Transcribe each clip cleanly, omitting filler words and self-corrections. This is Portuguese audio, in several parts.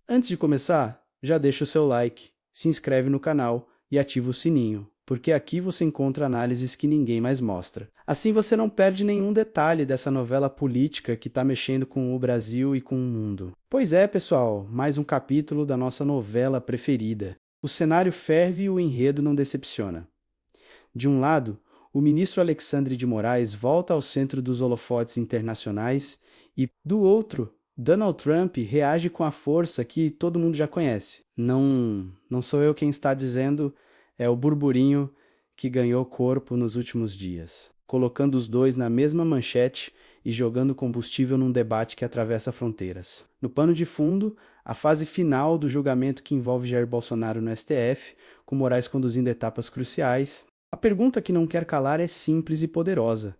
Antes de começar, já deixa o seu like, se inscreve no canal e ativa o sininho, porque aqui você encontra análises que ninguém mais mostra. Assim você não perde nenhum detalhe dessa novela política que está mexendo com o Brasil e com o mundo. Pois é, pessoal, mais um capítulo da nossa novela preferida. O cenário ferve e o enredo não decepciona. De um lado, o ministro Alexandre de Moraes volta ao centro dos holofotes internacionais e, do outro, Donald Trump reage com a força que todo mundo já conhece. Não sou eu quem está dizendo, é o burburinho que ganhou corpo nos últimos dias, colocando os dois na mesma manchete e jogando combustível num debate que atravessa fronteiras. No pano de fundo, a fase final do julgamento que envolve Jair Bolsonaro no STF, com Moraes conduzindo etapas cruciais. A pergunta que não quer calar é simples e poderosa.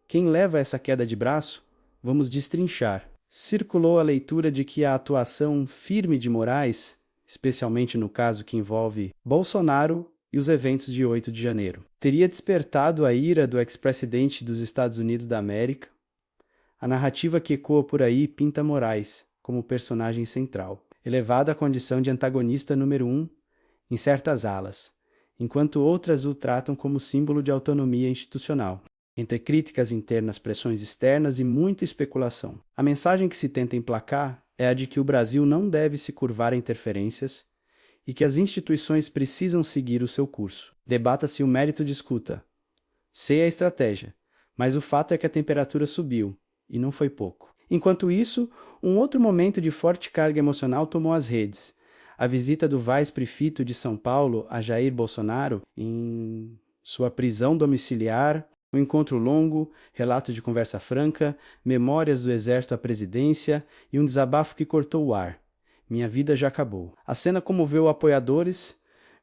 Quem leva essa queda de braço? Vamos destrinchar. Circulou a leitura de que a atuação firme de Moraes, especialmente no caso que envolve Bolsonaro e os eventos de 8 de janeiro, teria despertado a ira do ex-presidente dos Estados Unidos da América. A narrativa que ecoa por aí pinta Moraes como personagem central, elevado à condição de antagonista número 1 em certas alas, enquanto outras o tratam como símbolo de autonomia institucional. Entre críticas internas, pressões externas e muita especulação. A mensagem que se tenta emplacar é a de que o Brasil não deve se curvar a interferências e que as instituições precisam seguir o seu curso. Debata-se o mérito de escuta. Sei a estratégia, mas o fato é que a temperatura subiu, e não foi pouco. Enquanto isso, um outro momento de forte carga emocional tomou as redes. A visita do vice-prefeito de São Paulo a Jair Bolsonaro em sua prisão domiciliar, um encontro longo, relato de conversa franca, memórias do exército à presidência e um desabafo que cortou o ar. Minha vida já acabou. A cena comoveu apoiadores,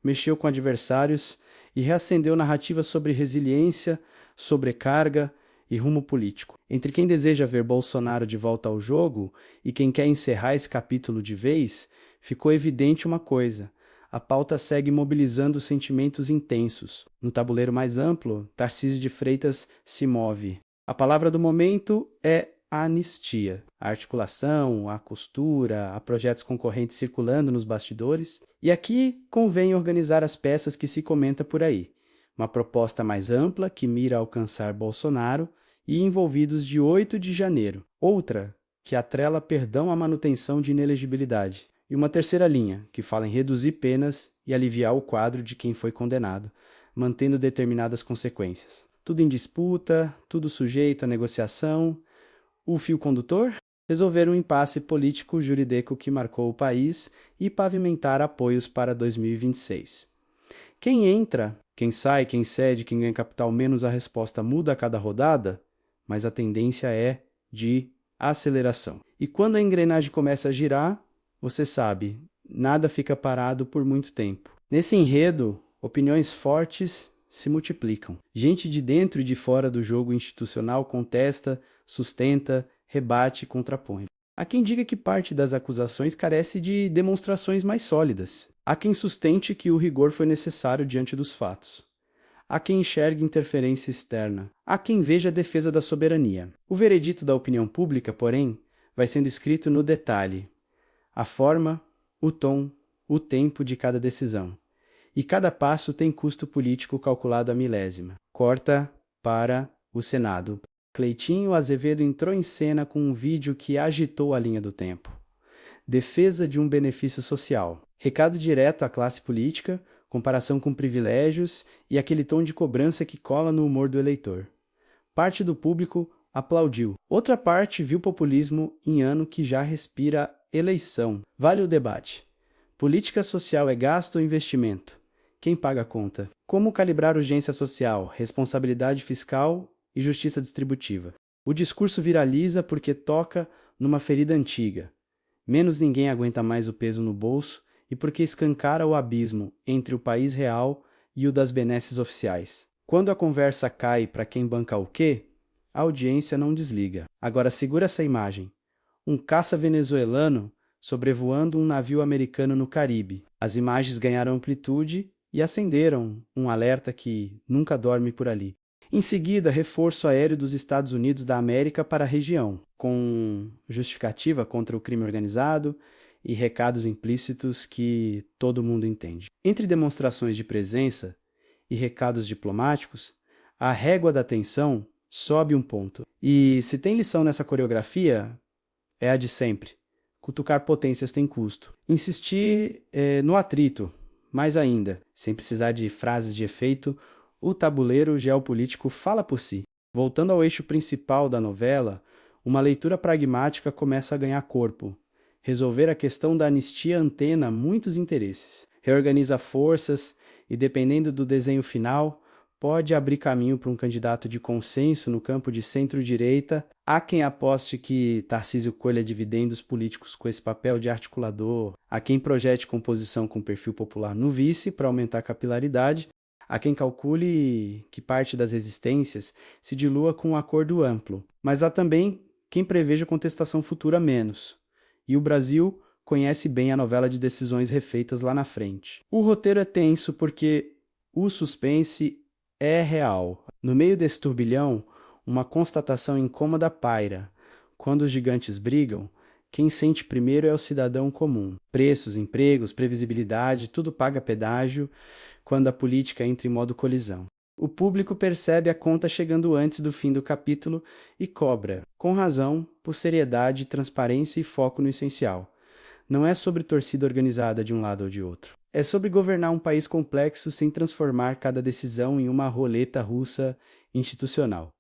mexeu com adversários e reacendeu narrativas sobre resiliência, sobrecarga e rumo político. Entre quem deseja ver Bolsonaro de volta ao jogo e quem quer encerrar esse capítulo de vez, ficou evidente uma coisa: a pauta segue mobilizando sentimentos intensos. No tabuleiro mais amplo, Tarcísio de Freitas se move. A palavra do momento é anistia. A articulação, a costura, há projetos concorrentes circulando nos bastidores. E aqui convém organizar as peças que se comenta por aí. Uma proposta mais ampla que mira alcançar Bolsonaro e envolvidos de 8 de janeiro. Outra que atrela perdão à manutenção de inelegibilidade. E uma terceira linha, que fala em reduzir penas e aliviar o quadro de quem foi condenado, mantendo determinadas consequências. Tudo em disputa, tudo sujeito à negociação. O fio condutor? Resolver um impasse político-juridico que marcou o país e pavimentar apoios para 2026. Quem entra, quem sai, quem cede, quem ganha capital menos a resposta muda a cada rodada, mas a tendência é de aceleração. E quando a engrenagem começa a girar, você sabe, nada fica parado por muito tempo. Nesse enredo, opiniões fortes se multiplicam. Gente de dentro e de fora do jogo institucional contesta, sustenta, rebate e contrapõe. Há quem diga que parte das acusações carece de demonstrações mais sólidas. Há quem sustente que o rigor foi necessário diante dos fatos. Há quem enxergue interferência externa. Há quem veja a defesa da soberania. O veredito da opinião pública, porém, vai sendo escrito no detalhe. A forma, o tom, o tempo de cada decisão. E cada passo tem custo político calculado à milésima. Corta para o Senado. Cleitinho Azevedo entrou em cena com um vídeo que agitou a linha do tempo. Defesa de um benefício social. Recado direto à classe política, comparação com privilégios e aquele tom de cobrança que cola no humor do eleitor. Parte do público aplaudiu. Outra parte viu populismo em ano que já respira eleição. Vale o debate. Política social é gasto ou investimento? Quem paga a conta? Como calibrar urgência social, responsabilidade fiscal e justiça distributiva? O discurso viraliza porque toca numa ferida antiga. Menos ninguém aguenta mais o peso no bolso e porque escancara o abismo entre o país real e o das benesses oficiais. Quando a conversa cai para quem banca o quê, a audiência não desliga. Agora segura essa imagem. Um caça venezuelano sobrevoando um navio americano no Caribe. As imagens ganharam amplitude e acenderam um alerta que nunca dorme por ali. Em seguida, reforço aéreo dos Estados Unidos da América para a região, com justificativa contra o crime organizado, e recados implícitos que todo mundo entende. Entre demonstrações de presença e recados diplomáticos, a régua da tensão sobe um ponto. E se tem lição nessa coreografia, é a de sempre. Cutucar potências tem custo. Insistir no atrito, mais ainda, sem precisar de frases de efeito, o tabuleiro geopolítico fala por si. Voltando ao eixo principal da novela, uma leitura pragmática começa a ganhar corpo. Resolver a questão da anistia antena muitos interesses. Reorganiza forças e, dependendo do desenho final, pode abrir caminho para um candidato de consenso no campo de centro-direita. Há quem aposte que Tarcísio colha dividendos políticos com esse papel de articulador. Há quem projete composição com perfil popular no vice para aumentar a capilaridade. Há quem calcule que parte das resistências se dilua com um acordo amplo. Mas há também quem preveja contestação futura menos. E o Brasil conhece bem a novela de decisões refeitas lá na frente. O roteiro é tenso porque o suspense é real. No meio desse turbilhão, uma constatação incômoda paira. Quando os gigantes brigam, quem sente primeiro é o cidadão comum. Preços, empregos, previsibilidade, tudo paga pedágio quando a política entra em modo colisão. O público percebe a conta chegando antes do fim do capítulo e cobra, com razão, por seriedade, transparência e foco no essencial. Não é sobre torcida organizada de um lado ou de outro. É sobre governar um país complexo sem transformar cada decisão em uma roleta russa institucional.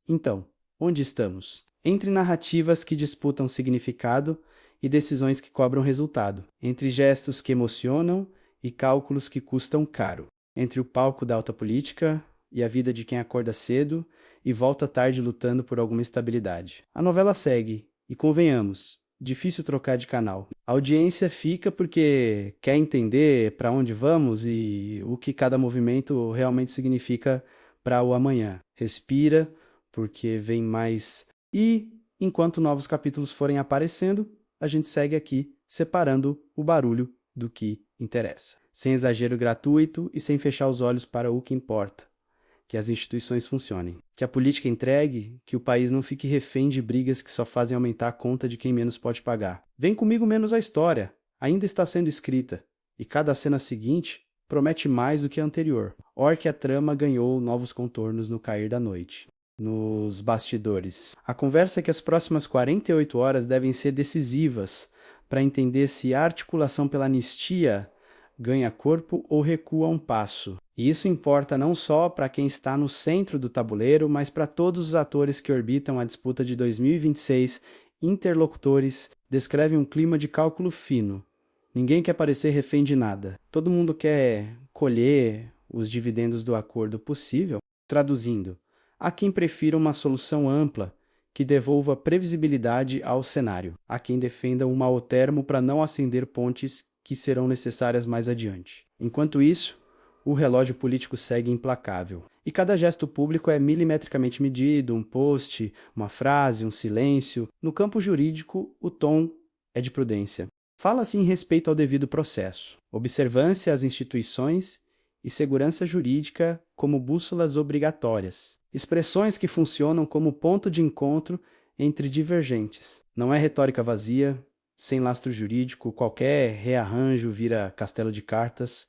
Então, onde estamos? Entre narrativas que disputam significado e decisões que cobram resultado. Entre gestos que emocionam e cálculos que custam caro. Entre o palco da alta política e a vida de quem acorda cedo e volta tarde lutando por alguma estabilidade. A novela segue, e convenhamos, difícil trocar de canal. A audiência fica porque quer entender para onde vamos e o que cada movimento realmente significa para o amanhã. Respira, porque vem mais. E, enquanto novos capítulos forem aparecendo, a gente segue aqui, separando o barulho do que interessa. Sem exagero gratuito e sem fechar os olhos para o que importa. Que as instituições funcionem. Que a política entregue, que o país não fique refém de brigas que só fazem aumentar a conta de quem menos pode pagar. Vem comigo menos a história. Ainda está sendo escrita. E cada cena seguinte promete mais do que a anterior. Or que a trama ganhou novos contornos no cair da noite. Nos bastidores. A conversa é que as próximas 48 horas devem ser decisivas para entender se a articulação pela anistia ganha corpo ou recua um passo. E isso importa não só para quem está no centro do tabuleiro, mas para todos os atores que orbitam a disputa de 2026. Interlocutores descrevem um clima de cálculo fino. Ninguém quer parecer refém de nada. Todo mundo quer colher os dividendos do acordo possível. Traduzindo, há quem prefira uma solução ampla que devolva previsibilidade ao cenário. Há quem defenda um meio-termo para não acender pontes que serão necessárias mais adiante. Enquanto isso, o relógio político segue implacável. E cada gesto público é milimetricamente medido, um post, uma frase, um silêncio. No campo jurídico, o tom é de prudência. Fala-se em respeito ao devido processo, observância às instituições e segurança jurídica como bússolas obrigatórias. Expressões que funcionam como ponto de encontro entre divergentes. Não é retórica vazia. Sem lastro jurídico, qualquer rearranjo vira castelo de cartas,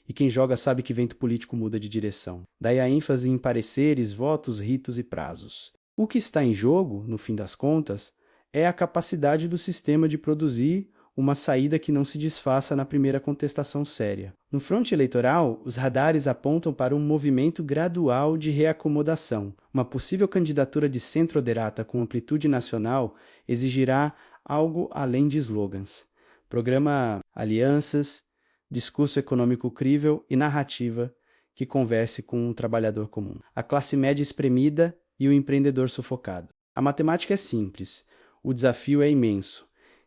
e quem joga sabe que vento político muda de direção. Daí a ênfase em pareceres, votos, ritos e prazos. O que está em jogo, no fim das contas, é a capacidade do sistema de produzir uma saída que não se desfaça na primeira contestação séria. No fronte eleitoral, os radares apontam para um movimento gradual de reacomodação. Uma possível candidatura de centro-moderata com amplitude nacional exigirá algo além de slogans. Programa alianças, discurso econômico crível e narrativa que converse com um trabalhador comum. A classe média espremida e o empreendedor sufocado. A matemática é simples, o desafio é imenso.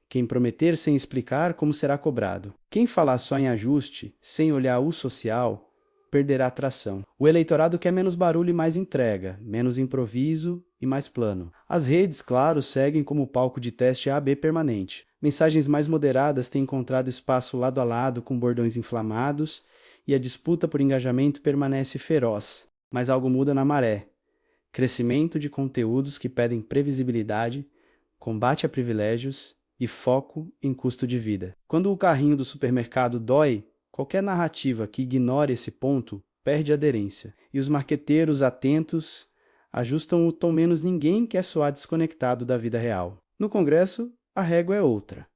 Quem prometer sem explicar como será cobrado. Quem falar só em ajuste, sem olhar o social, perderá atração. O eleitorado quer menos barulho e mais entrega, menos improviso e mais plano. As redes, claro, seguem como palco de teste A/B permanente. Mensagens mais moderadas têm encontrado espaço lado a lado com bordões inflamados e a disputa por engajamento permanece feroz. Mas algo muda na maré. Crescimento de conteúdos que pedem previsibilidade, combate a privilégios e foco em custo de vida. Quando o carrinho do supermercado dói, qualquer narrativa que ignore esse ponto perde aderência. E os marqueteiros atentos ajustam o tom menos ninguém quer soar desconectado da vida real. No Congresso, a régua é outra.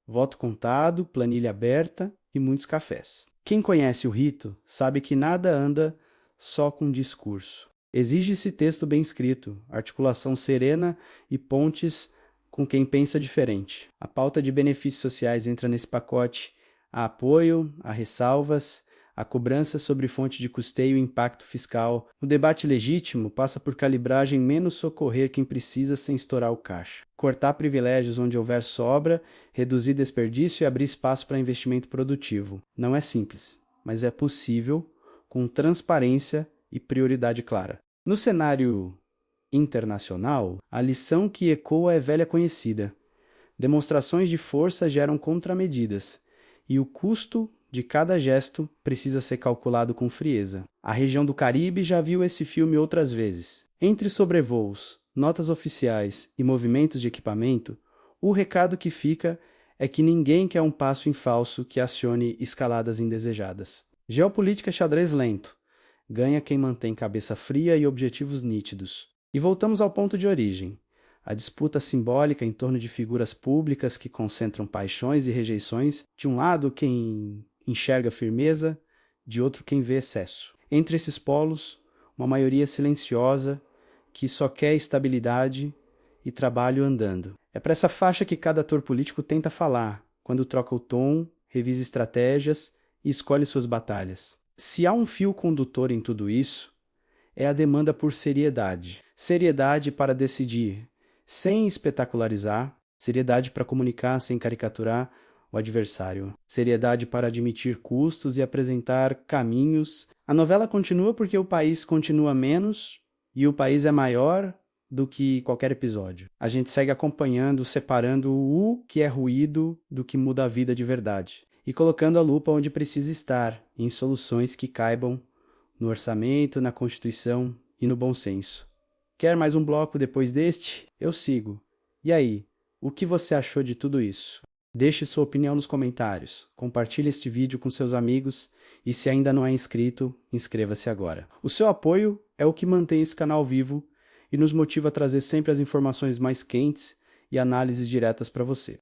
Voto contado, planilha aberta e muitos cafés. Quem conhece o rito sabe que nada anda só com discurso. Exige-se texto bem escrito, articulação serena e pontes com quem pensa diferente. A pauta de benefícios sociais entra nesse pacote. Há apoio, há ressalvas, há cobrança sobre fonte de custeio e impacto fiscal. O debate legítimo passa por calibragem menos socorrer quem precisa sem estourar o caixa. Cortar privilégios onde houver sobra, reduzir desperdício e abrir espaço para investimento produtivo. Não é simples, mas é possível com transparência e prioridade clara. No cenário internacional, a lição que ecoa é velha conhecida. Demonstrações de força geram contramedidas, e o custo de cada gesto precisa ser calculado com frieza. A região do Caribe já viu esse filme outras vezes. Entre sobrevoos, notas oficiais e movimentos de equipamento, o recado que fica é que ninguém quer um passo em falso que acione escaladas indesejadas. Geopolítica é xadrez lento. Ganha quem mantém cabeça fria e objetivos nítidos. E voltamos ao ponto de origem. A disputa simbólica em torno de figuras públicas que concentram paixões e rejeições, de um lado quem enxerga firmeza, de outro quem vê excesso. Entre esses polos, uma maioria silenciosa que só quer estabilidade e trabalho andando. É para essa faixa que cada ator político tenta falar, quando troca o tom, revisa estratégias e escolhe suas batalhas. Se há um fio condutor em tudo isso, é a demanda por seriedade. Seriedade para decidir sem espetacularizar, seriedade para comunicar sem caricaturar o adversário, seriedade para admitir custos e apresentar caminhos. A novela continua porque o país continua menos e o país é maior do que qualquer episódio. A gente segue acompanhando, separando o que é ruído do que muda a vida de verdade e colocando a lupa onde precisa estar, em soluções que caibam no orçamento, na Constituição e no bom senso. Quer mais um bloco depois deste? Eu sigo. E aí, o que você achou de tudo isso? Deixe sua opinião nos comentários, compartilhe este vídeo com seus amigos e se ainda não é inscrito, inscreva-se agora. O seu apoio é o que mantém esse canal vivo e nos motiva a trazer sempre as informações mais quentes e análises diretas para você.